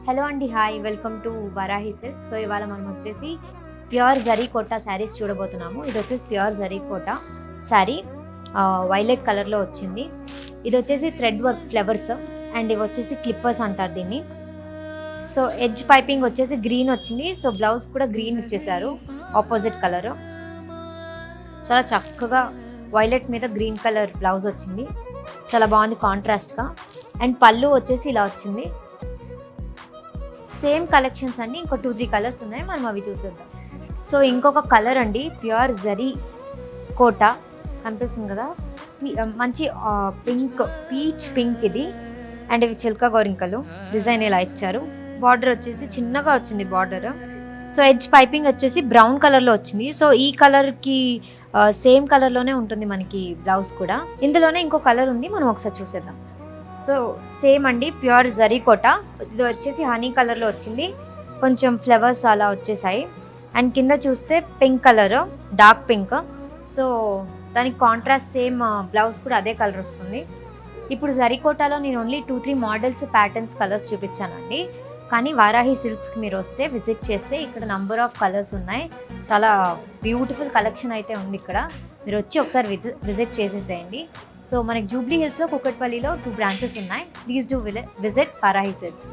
Hello అండి, hi, welcome to Varahi silk. So ఇవాళ మనం వచ్చేసి ప్యూర్ జరీ కోటా శారీస్ చూడబోతున్నాము. ఇది వచ్చేసి ప్యూర్ జరీ కోటా శారీ, వైలెట్ కలర్లో వచ్చింది. ఇది వచ్చేసి థ్రెడ్ వర్క్ ఫ్లవర్స్ అండ్ ఇవి వచ్చేసి క్లిప్పర్స్ అంటారు దీన్ని. సో ఎడ్జ్ పైపింగ్ వచ్చేసి గ్రీన్ వచ్చింది. సో బ్లౌజ్ కూడా గ్రీన్ ఇచ్చేసారు, ఆపోజిట్ కలర్. చాలా చక్కగా వైలెట్ మీద గ్రీన్ కలర్ బ్లౌజ్ వచ్చింది, చాలా బాగుంది కాంట్రాస్ట్గా. అండ్ పళ్ళు వచ్చేసి ఇలా వచ్చింది. సేమ్ కలెక్షన్స్ అండి, ఇంకో 2-3 కలర్స్ ఉన్నాయి, మనం అవి చూసేద్దాం. సో ఇంకొక కలర్ అండి, ప్యూర్ జరీ కోటా కనిపిస్తుంది కదా, మంచి పింక్, పీచ్ పింక్ ఇది. అండ్ ఇవి చిల్కా గోరింకలు డిజైన్ ఇలా ఇచ్చారు. బార్డర్ వచ్చేసి చిన్నగా వచ్చింది బార్డర్. సో ఎడ్జ్ పైపింగ్ వచ్చేసి బ్రౌన్ కలర్లో వచ్చింది. సో ఈ కలర్కి సేమ్ కలర్లోనే ఉంటుంది మనకి బ్లౌజ్ కూడా. ఇందులోనే ఇంకో కలర్ ఉంది, మనం ఒకసారి చూసేద్దాం. సో సేమ్ అండి, ప్యూర్ జరీ కోటా. ఇది వచ్చేసి హనీ కలర్లో వచ్చింది, కొంచెం ఫ్లవర్స్ అలా వచ్చేసాయి. అండ్ కింద చూస్తే pink colour, dark pink. So దానికి కాంట్రాస్ట్ సేమ్ బ్లౌజ్ కూడా అదే కలర్ వస్తుంది. ఇప్పుడు జరీ కోటాలో నేను ఓన్లీ 2-3 మోడల్స్, ప్యాటర్న్స్, కలర్స్ చూపించానండి. కానీ వారాహి సిల్క్స్కి మీరు వస్తే, విజిట్ చేస్తే ఇక్కడ నంబర్ ఆఫ్ కలర్స్ ఉన్నాయి. చాలా బ్యూటిఫుల్ కలెక్షన్ అయితే ఉంది ఇక్కడ. మీరు వచ్చి ఒకసారి విజిట్ చేసేసేయండి. సో మనకి జూబ్లీ హిల్స్లో, కూకట్పల్లిలో 2 బ్రాంచెస్ ఉన్నాయి. Please do visit Varahi silks.